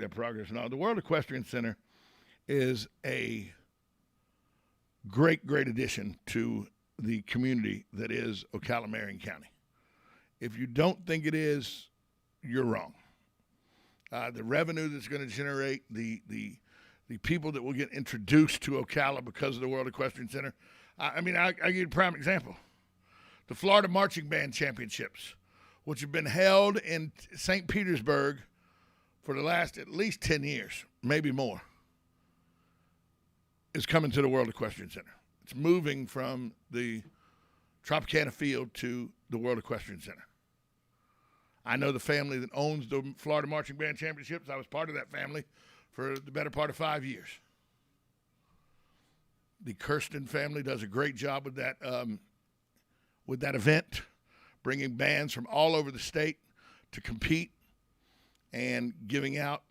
their progress. No, the World Equestrian Center is a great addition to the community that is Ocala, Marion County. If you don't think it is, you're wrong. The revenue that's going to generate, the people that will get introduced to Ocala because of the World Equestrian Center. I give you a prime example. The Florida Marching Band Championships, which have been held in St. Petersburg for the last at least 10 years, maybe more, is coming to the World Equestrian Center. It's moving from the Tropicana Field to the World Equestrian Center. I know the family that owns the Florida Marching Band Championships. I was part of that family for the better part of 5 years. The Kirsten family does a great job with that event, bringing bands from all over the state to compete and giving out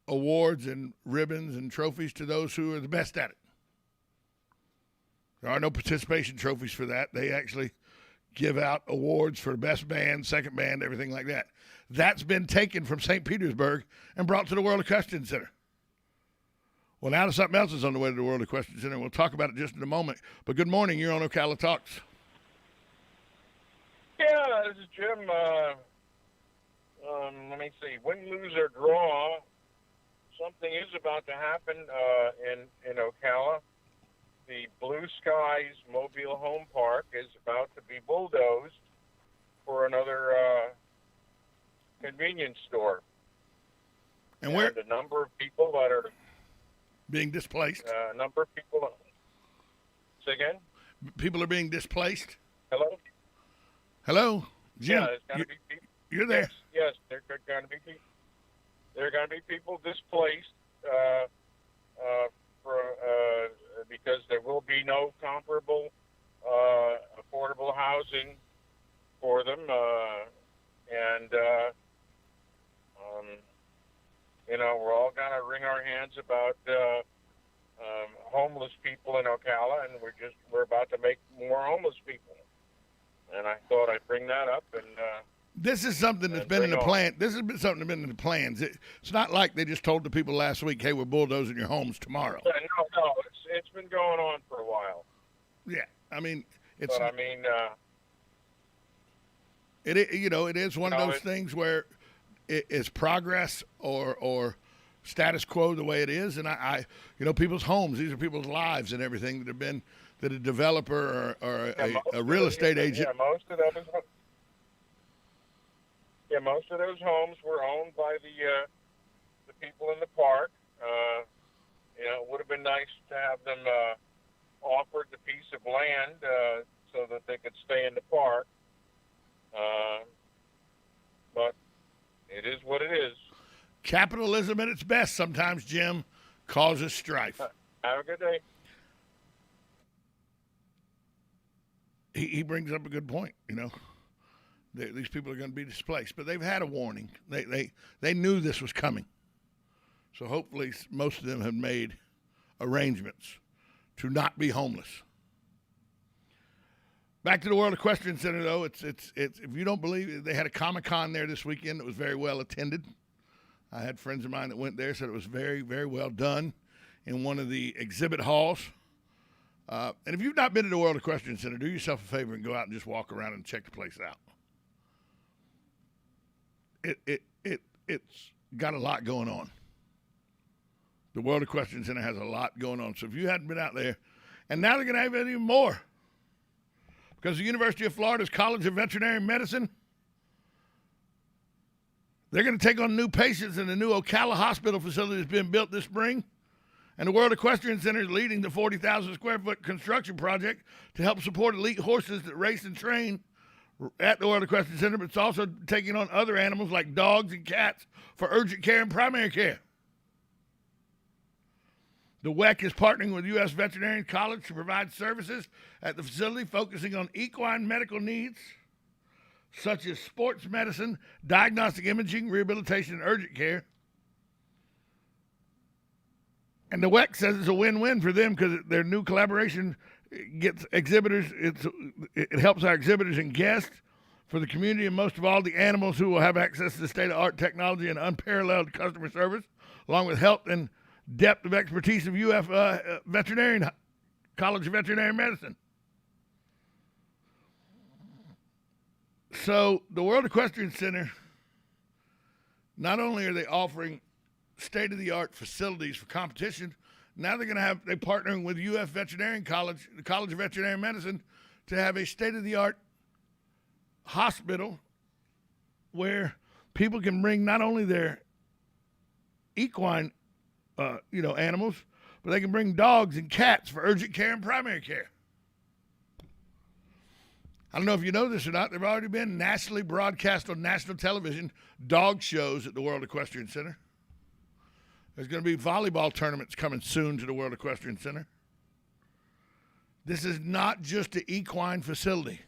awards and ribbons and trophies to those who are the best at it. There are no participation trophies for that. They actually give out awards for best band, second band, everything like that. That's been taken from St. Petersburg and brought to the World Equestrian Center. Well, now something else is on the way to the World Equestrian Center. We'll talk about it just in a moment. But good morning. You're on Ocala Talks. Yeah, this is Jim. Let me see. Win, lose, or draw. Something is about to happen in Ocala. The Blue Skies Mobile Home Park is about to be bulldozed for another convenience store. And where? The number of people that are being displaced. Number of people. Say again? People are being displaced. Hello? Hello? Jim, yeah, there's going to be people. You're there. Yes, there are going to be people. There are going to be people displaced because there will be no comparable affordable housing for them, we're all going to wring our hands about homeless people in Ocala, and we're about to make more homeless people. And I thought I'd bring that up. And this is something that's been in the plan. This has been something that's been in the plans. It's not like they just told the people last week, "Hey, we're bulldozing your homes tomorrow." No, it's been going on for a while. Yeah, it is one of those things where it's progress or status quo the way it is, and people's homes. These are people's lives and everything that a developer or a real estate agent. Most of those homes were owned by the people in the park. It would have been nice to have them offered the piece of land so that they could stay in the park. But it is what it is. Capitalism at its best sometimes, Jim, causes strife. Have a good day. He brings up a good point, These people are going to be displaced, but they've had a warning. They knew this was coming. So hopefully most of them have made arrangements to not be homeless. Back to the World Equestrian Center, though. It's if you don't believe it, they had a Comic-Con there this weekend that was very well attended. I had friends of mine that went there, said it was very, very well done in one of the exhibit halls. And if you've not been to the World Equestrian Center, do yourself a favor and go out and just walk around and check the place out. It's got a lot going on. The World Equestrian Center has a lot going on. So if you hadn't been out there, and now they're going to have it even more, because the University of Florida's College of Veterinary Medicine, they're going to take on new patients in the new Ocala Hospital facility that's being built this spring. And the World Equestrian Center is leading the 40,000 square foot construction project to help support elite horses that race and train at the World Equestrian Center, but it's also taking on other animals like dogs and cats for urgent care and primary care. The WEC is partnering with U.S. Veterinary College to provide services at the facility focusing on equine medical needs, such as sports medicine, diagnostic imaging, rehabilitation, and urgent care. And the WEC says it's a win-win for them because their new collaboration gets exhibitors. It helps our exhibitors and guests for the community, and most of all, the animals who will have access to state-of-the-art technology and unparalleled customer service, along with health and depth of expertise of UF Veterinarian College of Veterinary Medicine. So the World Equestrian Center, not only are they offering state-of-the-art facilities for competition, now they're partnering with UF Veterinarian College, the College of Veterinary Medicine, to have a state-of-the-art hospital where people can bring not only their equine, animals, but they can bring dogs and cats for urgent care and primary care. I don't know if you know this or not. There have already been nationally broadcast on national television dog shows at the World Equestrian Center. There's going to be volleyball tournaments coming soon to the World Equestrian Center. This is not just an equine facility.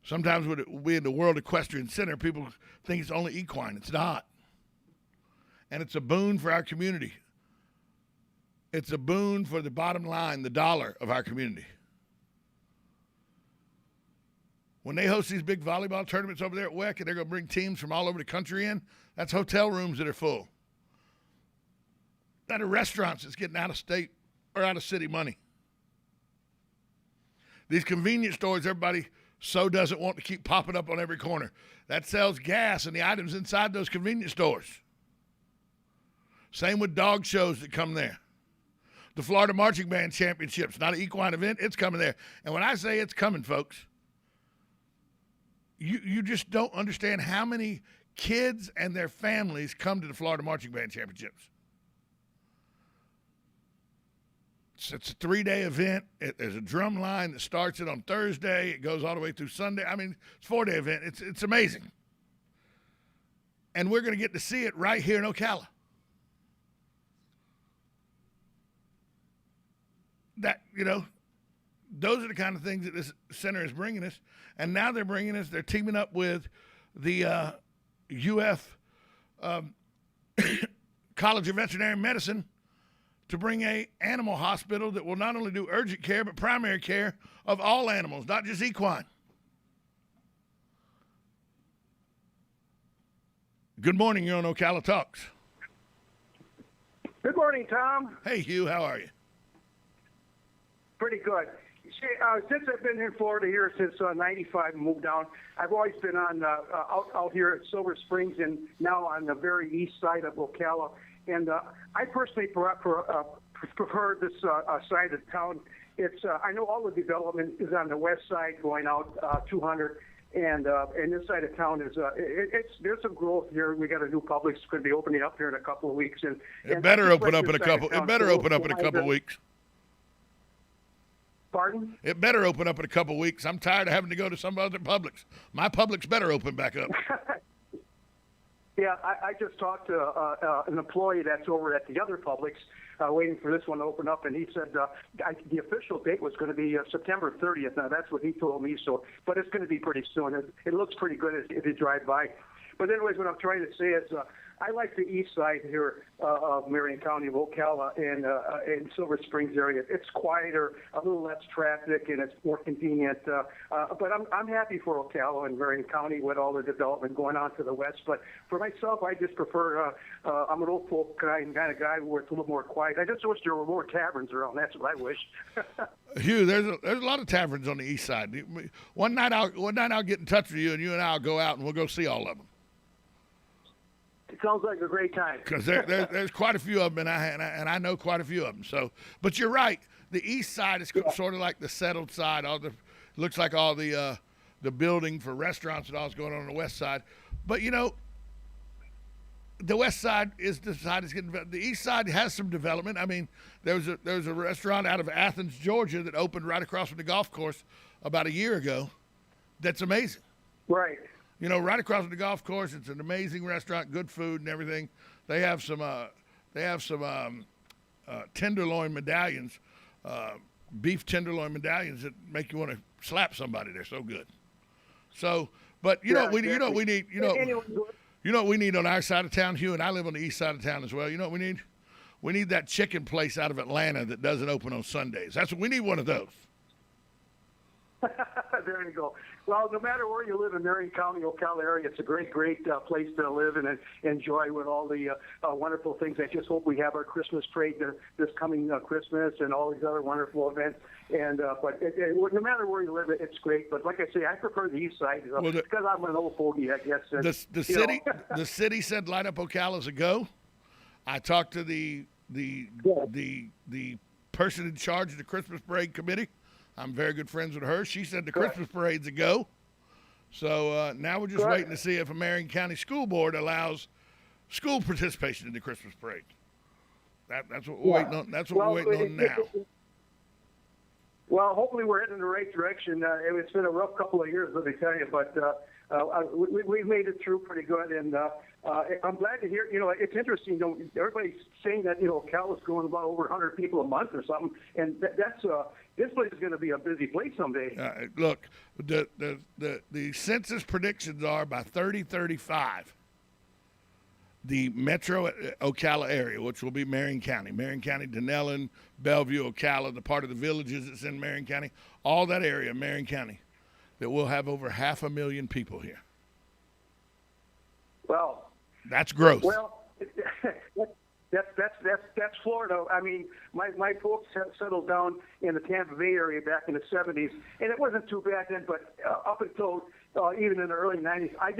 Sometimes when we in the World Equestrian Center, people think it's only equine. It's not. And it's a boon for our community. It's a boon for the bottom line, the dollar of our community. When they host these big volleyball tournaments over there at WEC, and they're going to bring teams from all over the country in, that's hotel rooms that are full. That are restaurants that's getting out of state or out of city money. These convenience stores, everybody so doesn't want to keep popping up on every corner. That sells gas and the items inside those convenience stores. Same with dog shows that come there. The Florida Marching Band Championships, not an equine event, it's coming there. And when I say it's coming, folks, you just don't understand how many kids and their families come to the Florida Marching Band Championships. It's a 3-day event. There's a drum line that starts it on Thursday. It goes all the way through Sunday. I mean, it's a 4-day event. It's amazing. And we're going to get to see it right here in Ocala. Those are the kind of things that this center is bringing us. And now they're teaming up with the UF College of Veterinary Medicine to bring a animal hospital that will not only do urgent care, but primary care of all animals, not just equine. Good morning, you're on Ocala Talks. Good morning, Tom. Hey, Hugh, how are you? Pretty good. Since I've been in Florida here since '95 and moved down, I've always been on out here at Silver Springs and now on the very east side of Ocala. And I personally prefer this side of town. It's I know all the development is on the west side going out 200, and this side of town is there's some growth here. We got a new Publix going to be opening up here in a couple of weeks, and it better open up in a couple. It better open up in a couple of weeks. Pardon? It better open up in a couple of weeks. I'm tired of having to go to some other Publix. My Publix better open back up. Yeah, I just talked to an employee that's over at the other Publix, waiting for this one to open up, and he said the official date was going to be September 30th. Now, that's what he told me, but it's going to be pretty soon. It looks pretty good if you drive by. But anyways, what I'm trying to say is I like the east side here of Marion County, of Ocala, and in Silver Springs area. It's quieter, a little less traffic, and it's more convenient. But I'm happy for Ocala and Marion County with all the development going on to the west. But for myself, I just prefer. I'm an old folk kind of guy where it's a little more quiet. I just wish there were more taverns around. That's what I wish. Hugh, there's a lot of taverns on the east side. One night I'll get in touch with you, and you and I'll go out and we'll go see all of them. It sounds like a great time. Because there's quite a few of them, and I know quite a few of them. So, but you're right. The east side is sort of like the settled side. Looks like all the building for restaurants and all is going on the west side. But the west side is the side that's getting. The east side has some development. I mean, there's a restaurant out of Athens, Georgia, that opened right across from the golf course about a year ago. That's amazing. Right. Right across from the golf course, it's an amazing restaurant, good food and everything. They have some tenderloin medallions, beef tenderloin medallions that make you want to slap somebody. They're so good. So, but you know what we need on our side of town, Hugh, and I live on the east side of town as well. You know what we need? We need that chicken place out of Atlanta that doesn't open on Sundays. We need one of those. There you go. Well, no matter where you live in Marion County, Ocala area, it's a great place to live and enjoy with all the wonderful things. I just hope we have our Christmas parade this coming Christmas and all these other wonderful events. And but no matter where you live, it's great. But like I say, I prefer the east side because I'm an old fogey, I guess. And, the city said light up Ocala's a go. I talked to the person in charge of the Christmas parade committee. I'm very good friends with her. She said the Christmas parade's a go. So now we're just waiting to see if a Marion County School Board allows school participation in the Christmas parade. That's what we're waiting on. That's what we're waiting on now. Well, hopefully we're heading in the right direction. It's been a rough couple of years, let me tell you, but we've made it through pretty good. And I'm glad to hear, it's interesting, everybody's saying that, Ocala's growing about over 100 people a month or something. And that's this place is going to be a busy place someday. Look, the census predictions are by 3035, the metro Ocala area, which will be Marion County, Dunellen, Bellevue, Ocala, the part of the villages that's in Marion County, all that area, Marion County, that we'll have over 500,000 people here. Well, that's growth. Well, that's Florida. I mean, my folks have settled down in the Tampa Bay area back in the 70s, and it wasn't too bad then. But up until even in the early 90s, I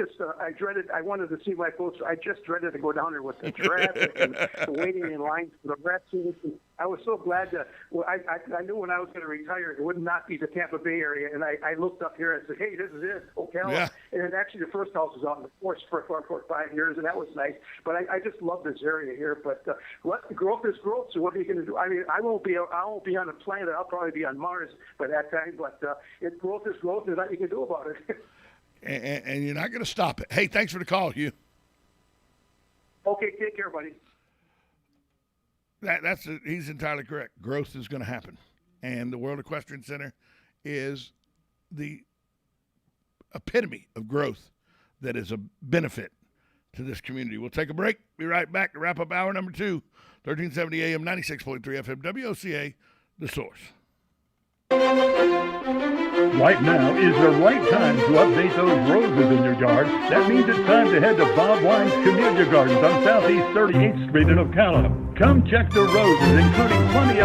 dreaded. I wanted to see my folks. I just dreaded to go down there with the traffic and the waiting in lines for the vaccines. I was so glad that I knew when I was going to retire, it would not be the Tampa Bay area. And I looked up here and said, "Hey, this is it, Ocala." Yeah. And actually, the first house was out in the forest for 5 years, and that was nice. But I just love this area here. But growth is growth. So what are you going to do? I mean, I won't be on the planet. I'll probably be on Mars by that time. But growth is growth. There's nothing you can do about it. And you're not going to stop it. Hey, thanks for the call, Hugh. Okay, take care, buddy. He's entirely correct. Growth is going to happen. And the World Equestrian Center is the epitome of growth that is a benefit to this community. We'll take a break. Be right back to wrap up hour number 2, 1370 AM, 96.3 FM, WOCA, The Source. Right now is the right time to update those roses in your yard. That means it's time to head to Bob Wine's Camellia Gardens on Southeast 38th Street in Ocala. Come check the roses, including plenty of